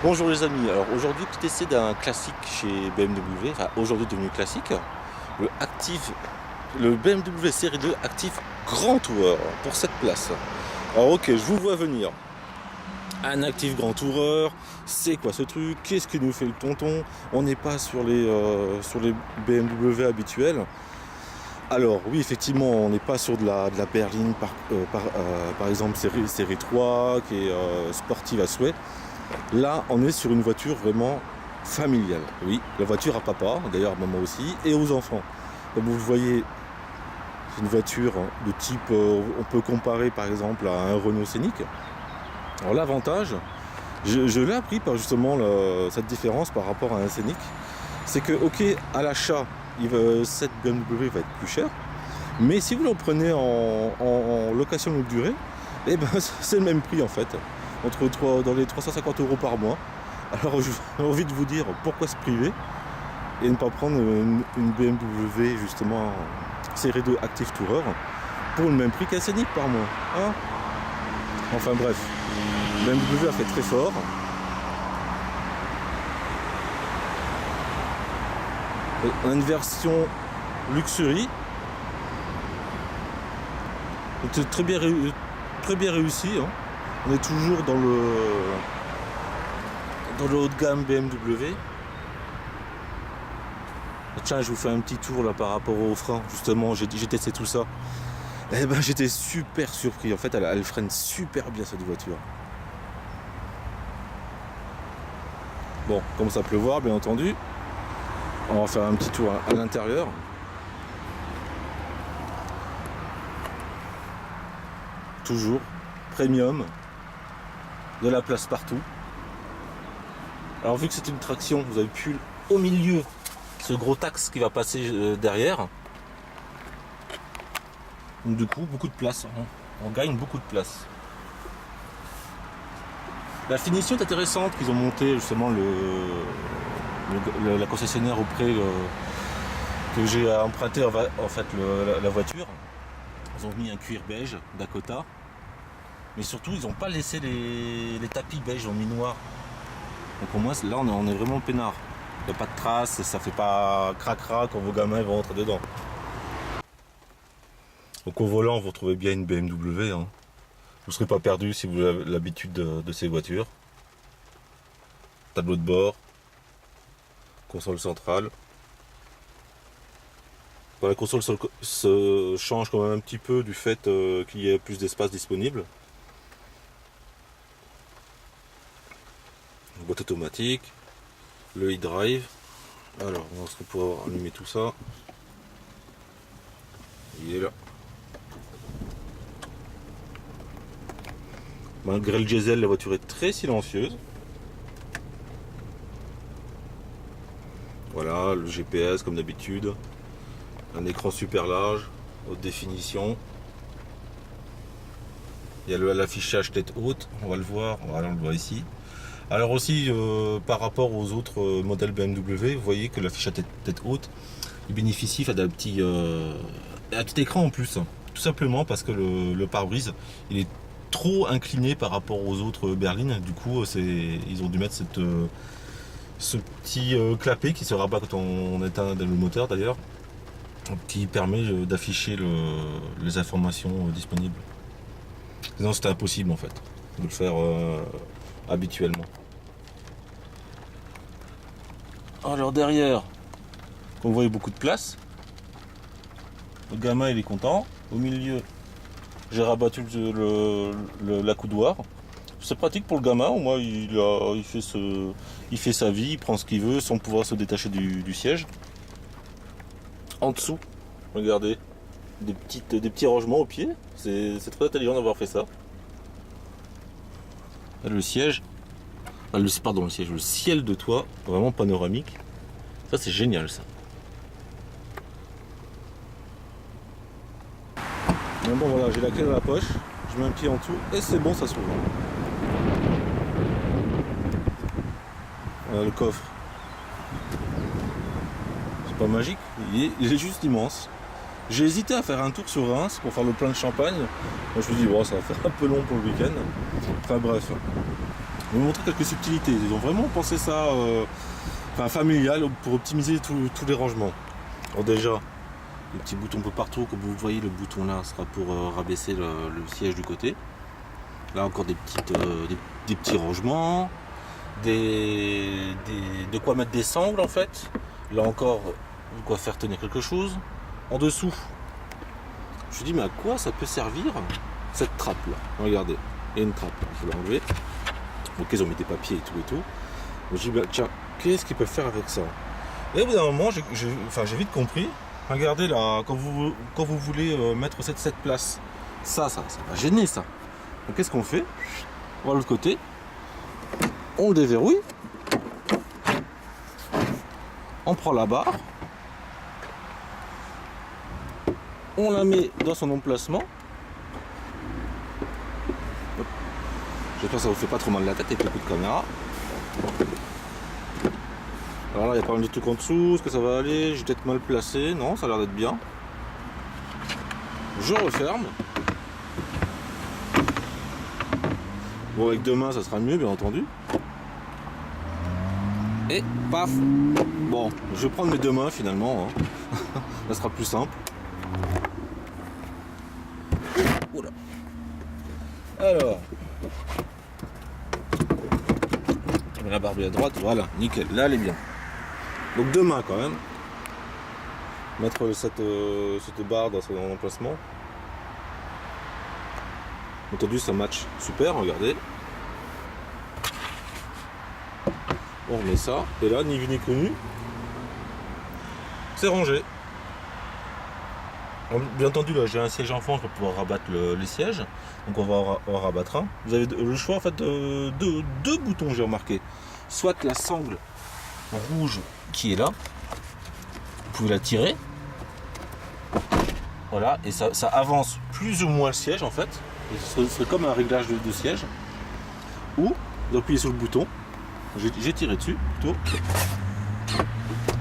Bonjour les amis, alors aujourd'hui petit essai d'un classique chez BMW, enfin aujourd'hui devenu classique, le Active, le BMW série 2 Active Grand Tourer pour cette place. Alors ok, je vous vois venir. Un Active Grand Tourer, c'est quoi ce truc? Qu'est-ce qui nous fait le tonton? On n'est pas sur les BMW habituels. Alors oui, effectivement, on n'est pas sur de la berline par exemple série 3 qui est sportive à souhait. Là, on est sur une voiture vraiment familiale. Oui, la voiture à papa, d'ailleurs à maman aussi, et aux enfants. Comme vous le voyez, c'est une voiture de type, on peut comparer par exemple à un Renault Scénic. Alors l'avantage, je l'ai appris par justement cette différence par rapport à un Scénic, c'est que ok, à l'achat, cette BMW va être plus chère, mais si vous le prenez en location longue durée, eh ben, c'est le même prix en fait. Dans les 350 € par mois. Alors j'ai envie de vous dire pourquoi se priver et ne pas prendre une BMW justement série 2 Active Tourer pour le même prix qu'un Scénic par mois. Hein, enfin bref, BMW a fait très fort. On a une version Luxury. C'est très bien réussi. Hein. On est toujours dans le haut de gamme BMW. Tiens, je vous fais un petit tour là par rapport aux freins. Justement, j'ai testé tout ça. Eh ben, j'étais super surpris. En fait, elle freine super bien cette voiture. Bon, comme ça peut voir, bien entendu. On va faire un petit tour à l'intérieur. Toujours premium. De la place partout. Alors vu que c'est une traction, vous avez pu au milieu ce gros taxe qui va passer derrière. Donc du coup beaucoup de place, on gagne beaucoup de place. La finition est intéressante qu'ils ont monté justement la concessionnaire auprès que j'ai emprunté en fait la voiture. Ils ont mis un cuir beige Dakota. Mais surtout, ils n'ont pas laissé les tapis beige, ils ont mis noir. Donc pour moi, là, on est vraiment peinard. Il n'y a pas de traces, ça fait pas cracra quand vos gamins vont rentrer dedans. Donc au volant, vous retrouvez bien une BMW. Hein. Vous ne serez pas perdu si vous avez l'habitude de ces voitures. Tableau de bord. Console centrale. Bon, la console se change quand même un petit peu du fait qu'il y ait plus d'espace disponible. Boîte automatique, le e-drive. Alors, on va pouvoir allumer tout ça. Il est là. Malgré le diesel, la voiture est très silencieuse. Voilà, le GPS comme d'habitude. Un écran super large, haute définition. Il y a l'affichage tête haute, on va le voir, on le voit ici. Alors aussi, par rapport aux autres modèles BMW, vous voyez que l'affichage tête haute, il bénéficie d'un petit écran en plus. Tout simplement parce que le pare-brise, il est trop incliné par rapport aux autres berlines. Du coup, ils ont dû mettre ce petit clapet qui se rabat quand on éteint le moteur d'ailleurs, qui permet d'afficher les informations disponibles. Sinon, c'était impossible en fait de le faire habituellement. Alors derrière, vous voyez beaucoup de place. Le gamin il est content. Au milieu, j'ai rabattu l'accoudoir. C'est pratique pour le gamin. Au moins il fait sa vie, il prend ce qu'il veut sans pouvoir se détacher du siège. En dessous, regardez, des petits rangements au pied. C'est très intelligent d'avoir fait ça. Le siège, le siège, le ciel de toit, vraiment panoramique. Ça c'est génial ça. Bon voilà, j'ai la clé dans la poche, je mets un pied en dessous et c'est bon, ça s'ouvre. Voilà le coffre. C'est pas magique, il est juste immense. J'ai hésité à faire un tour sur Reims pour faire le plein de champagne. Moi, je me suis dit, bon, ça va faire un peu long pour le week-end. Enfin bref. Je vais vous montrer quelques subtilités. Ils ont vraiment pensé ça familial pour optimiser tous les rangements. Alors déjà, le petit bouton un peu partout, comme vous voyez, le bouton là sera pour rabaisser le siège du côté. Là encore des petits rangements, de quoi mettre des sangles en fait. Là encore, de quoi faire tenir quelque chose. En dessous, je me suis dit, mais à quoi ça peut servir cette trappe là? Regardez, il y a une trappe, je vais l'enlever. Donc ils ont mis des papiers et tout. Je me suis dit, bah, tiens, qu'est-ce qu'ils peuvent faire avec ça? Et au bout d'un moment, j'ai vite compris. Regardez là, quand vous voulez mettre cette place, ça va gêner ça. Donc qu'est-ce qu'on fait? On va de l'autre côté, on le déverrouille, on prend la barre, on la met dans son emplacement. J'espère que ça vous fait pas trop mal la tête avec le coup de caméra. Alors là, il y a pas mal de trucs en dessous. Est-ce que ça va aller? J'ai peut-être mal placé. Non, ça a l'air d'être bien. Je referme. Bon, avec deux mains, ça sera mieux, bien entendu. Et paf! Bon, je vais prendre mes deux mains finalement. Hein. Ça sera plus simple. Oula. Alors. La barbe à droite, voilà, nickel. Là, elle est bien. Donc deux mains quand même. Mettre cette barre dans son emplacement. Entendu, ça match super, regardez. On remet ça, et là, ni vu ni connu, c'est rangé. Alors, bien entendu, là, j'ai un siège enfant, je vais pouvoir rabattre les sièges. Donc on va en rabattre un. Vous avez le choix en fait de deux boutons, j'ai remarqué. Soit la sangle rouge qui est là, vous pouvez la tirer. Voilà, et ça avance plus ou moins le siège en fait. Ce serait comme un réglage de siège. Ou d'appuyer sur le bouton. J'ai tiré dessus plutôt.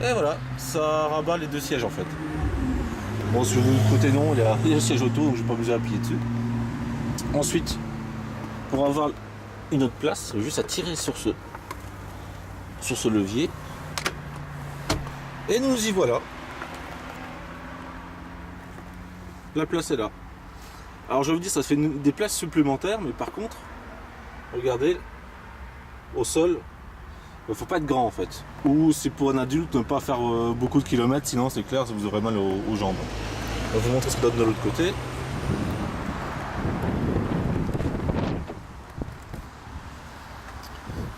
Et voilà, ça rabat les deux sièges en fait. Bon, sur le côté non, il y a le siège auto, donc je vais pas besoin d'appuyer dessus. Ensuite, pour avoir une autre place, c'est juste à tirer sur ce levier. Et nous y voilà. La place est là. Alors je vais vous dire, ça fait des places supplémentaires, mais par contre, regardez, au sol, il faut pas être grand en fait. Ou c'est pour un adulte ne pas faire beaucoup de kilomètres, sinon c'est clair, vous aurez mal aux jambes. Je vais vous montrer ce que donne de l'autre côté.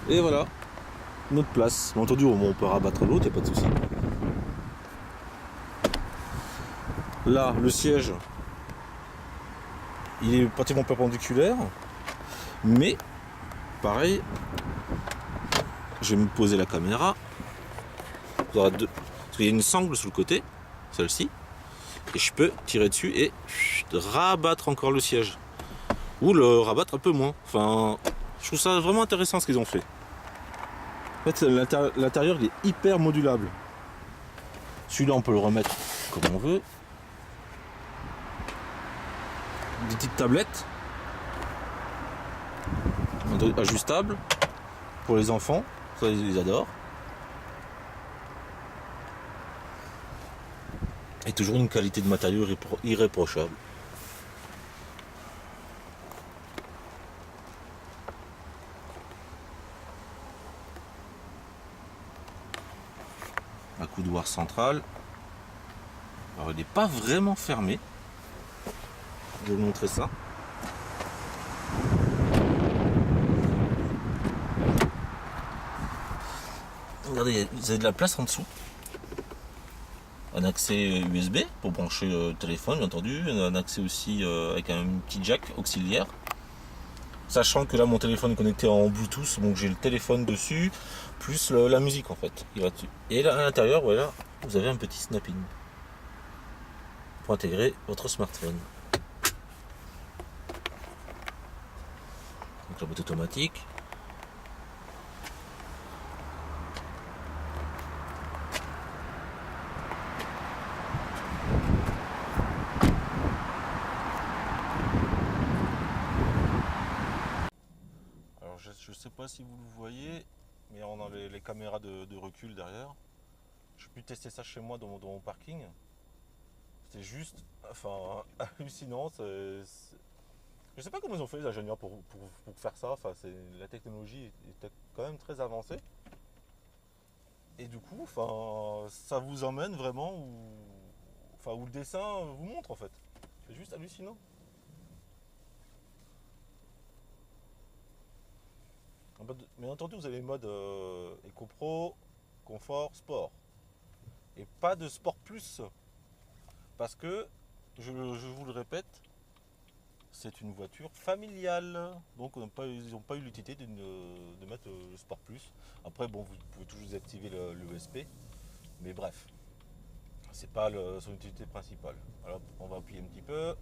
Et voilà, notre place. Bien entendu, on peut rabattre l'autre, il n'y a pas de souci. Là, le siège, il est pratiquement perpendiculaire, mais pareil, je vais me poser la caméra. Vous aurez deux, parce qu'il y a une sangle sur le côté, celle-ci, et je peux tirer dessus et rabattre encore le siège, ou le rabattre un peu moins. Enfin, je trouve ça vraiment intéressant ce qu'ils ont fait. En fait, l'intérieur il est hyper modulable. Celui-là, on peut le remettre comme on veut. Des petites tablettes ajustables pour les enfants, ça ils adorent. Et toujours une qualité de matériau irréprochable. Un coudoir central. Alors il n'est pas vraiment fermé. Je vais vous montrer ça. Regardez, vous avez de la place en dessous. Un accès USB pour brancher le téléphone, bien entendu. Un accès aussi avec un petit jack auxiliaire. Sachant que là, mon téléphone est connecté en Bluetooth, donc j'ai le téléphone dessus, plus la musique en fait, qui va dessus. Et là, à l'intérieur, voilà, vous avez un petit snapping pour intégrer votre smartphone. Donc la boîte automatique. Alors je sais pas pas si vous le voyez, mais on a les caméras de recul derrière. J'ai pu tester ça chez moi dans mon parking. C'est juste, enfin, hallucinant. Je sais pas comment ils ont fait les ingénieurs pour faire ça. Enfin, la technologie était quand même très avancée. Et du coup, enfin, ça vous emmène vraiment où le dessin vous montre en fait. C'est juste hallucinant. Bien entendu, vous avez les modes Eco Pro, Confort, Sport. Et pas de Sport Plus. Parce que, je vous le répète, c'est une voiture familiale. Donc ils n'ont pas eu l'utilité de mettre le Sport Plus. Après, bon, vous pouvez toujours désactiver le ESP. Mais bref, c'est pas son utilité principale. Alors, on va appuyer un petit peu.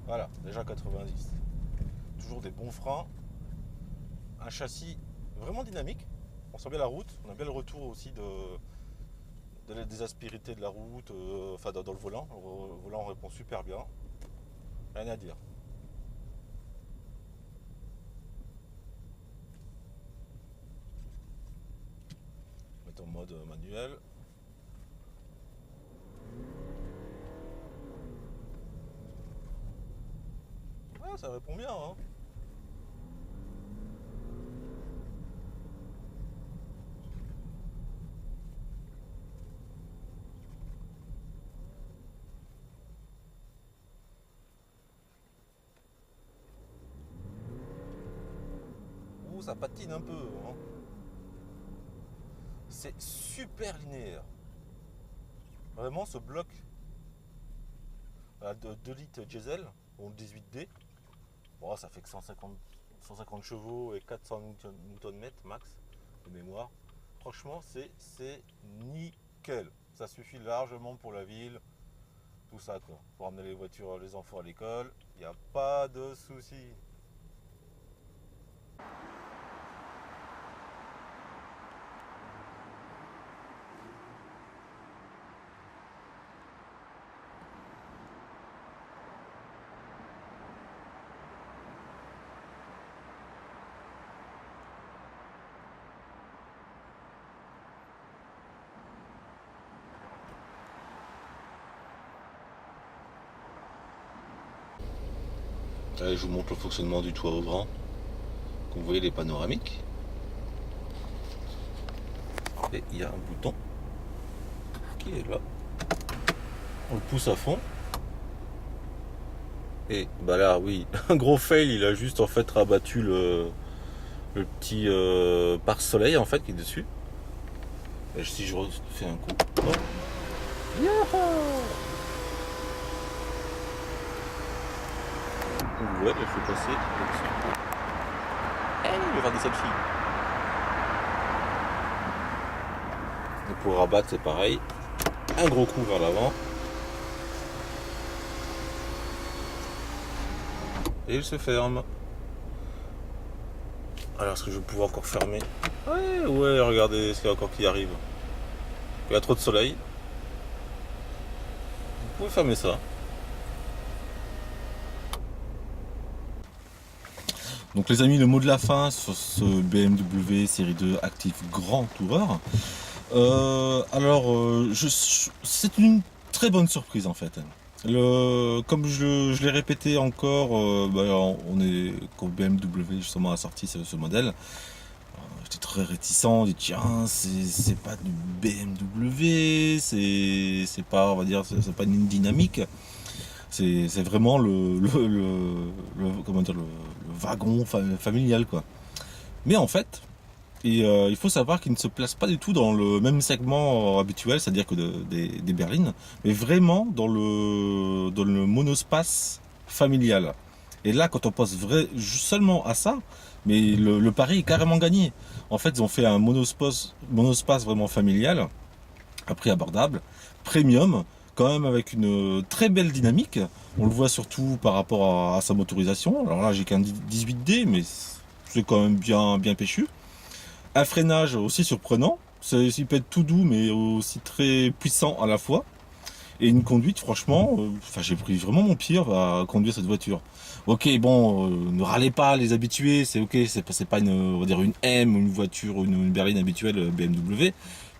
Voilà, déjà 90. Toujours des bons freins. Un châssis vraiment dynamique. On sent bien la route. On a bien le retour aussi des aspérités de la route, enfin dans le volant. Le volant répond super bien. Rien à dire. Mettre en mode manuel. Ouais, ça répond bien, hein. Ouh, ça patine un peu, hein. C'est super linéaire. Vraiment, ce bloc de 2 litres diesel, ou 18D, bon, ça fait que 150 chevaux et 400 Nm max de mémoire. Franchement, c'est nickel. Ça suffit largement pour la ville, tout ça quoi. Pour emmener les voitures, les enfants à l'école, il n'y a pas de souci. Allez, je vous montre le fonctionnement du toit ouvrant. Comme vous voyez, les panoramiques. Et il y a un bouton qui est là. On le pousse à fond. Et bah là, oui, un gros fail, il a juste en fait rabattu le petit pare-soleil en fait qui est dessus. Et si je refais un coup. Oh. Ouais, il faut passer là-dessus. Hey, je vais faire des selfies. Et pour rabattre, c'est pareil. Un gros coup vers l'avant. Et il se ferme. Alors, est-ce que je vais pouvoir encore fermer? Ouais, regardez ce qu'il y a encore qui arrive. Il y a trop de soleil. Vous pouvez fermer ça. Donc les amis, le mot de la fin sur ce BMW série 2 Active Grand Tourer. C'est une très bonne surprise en fait. Comme je l'ai répété encore, quand BMW justement a sorti ce modèle, j'étais très réticent, dit tiens, c'est pas du BMW, c'est pas, on va dire, c'est pas une dynamique. C'est vraiment comment dire, le wagon familial quoi. Mais en fait, il faut savoir qu'il ne se place pas du tout dans le même segment habituel, c'est-à-dire que des berlines, mais vraiment dans le monospace familial. Et là, quand on passe seulement à ça, mais le pari est carrément gagné. En fait, ils ont fait un monospace vraiment familial, à prix abordable, premium, quand même avec une très belle dynamique. On le voit surtout par rapport à sa motorisation. Alors là, j'ai qu'un 18D, mais c'est quand même bien péchu. Un freinage aussi surprenant. Il peut être tout doux, mais aussi très puissant à la fois. Et une conduite, franchement, enfin, j'ai pris vraiment mon pied à conduire cette voiture. Ok, bon, ne râlez pas les habitués, c'est ok, c'est pas une, on va dire une M ou une voiture ou une berline habituelle BMW.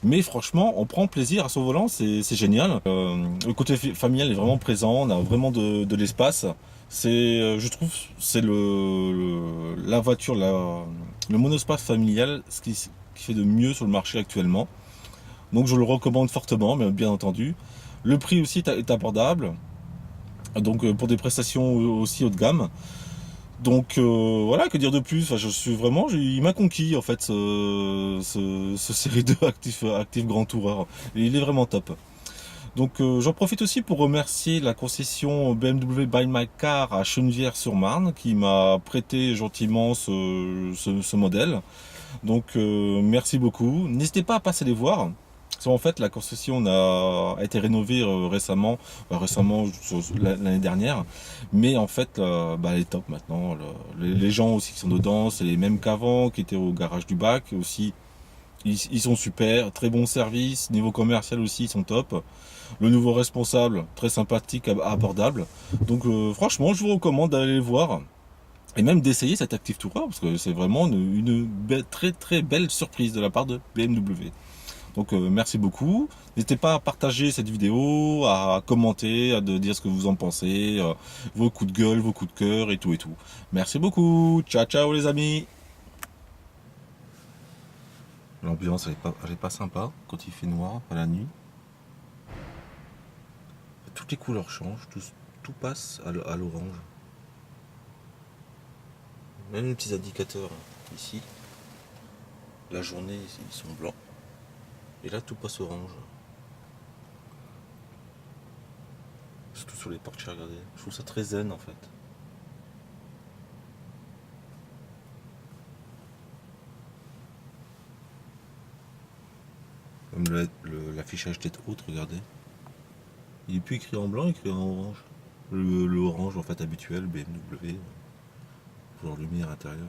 Mais franchement, on prend plaisir à son volant, c'est génial. Le côté familial est vraiment présent, on a vraiment de l'espace. C'est, je trouve, c'est la voiture, le monospace familial, ce qui fait de mieux sur le marché actuellement. Donc je le recommande fortement, mais bien entendu. Le prix aussi est abordable, donc pour des prestations aussi haut de gamme. Donc voilà, que dire de plus. Enfin, je suis vraiment, il m'a conquis en fait ce série 2 actif Grand Tourer. Et il est vraiment top. Donc j'en profite aussi pour remercier la concession BMW Buy My Car à Chenevière-sur-Marne qui m'a prêté gentiment ce modèle. Donc merci beaucoup. N'hésitez pas à passer les voir. Parce qu'en fait, la concession a été rénovée récemment, l'année dernière. Mais en fait, bah, elle est top maintenant. Les gens aussi qui sont dedans, c'est les mêmes qu'avant, qui étaient au garage du bac aussi. Ils sont super, très bon service. Niveau commercial aussi, ils sont top. Le nouveau responsable, très sympathique, abordable. Donc franchement, je vous recommande d'aller les voir. Et même d'essayer cet Active Tourer, parce que c'est vraiment très très belle surprise de la part de BMW. Donc merci beaucoup. N'hésitez pas à partager cette vidéo, à commenter, à dire ce que vous en pensez, vos coups de gueule, vos coups de cœur et tout et tout. Merci beaucoup. Ciao ciao les amis. L'ambiance elle est pas sympa quand il fait noir à la nuit. Toutes les couleurs changent, tout passe à l'orange. Même les petits indicateurs ici, la journée ils sont blancs. Et là tout passe orange. Surtout sur les portières, regardez. Je trouve ça très zen en fait. Même l'affichage tête haute, regardez. Il est plus écrit en blanc, il est écrit en orange. Le orange en fait habituel, BMW. Genre lumière intérieure.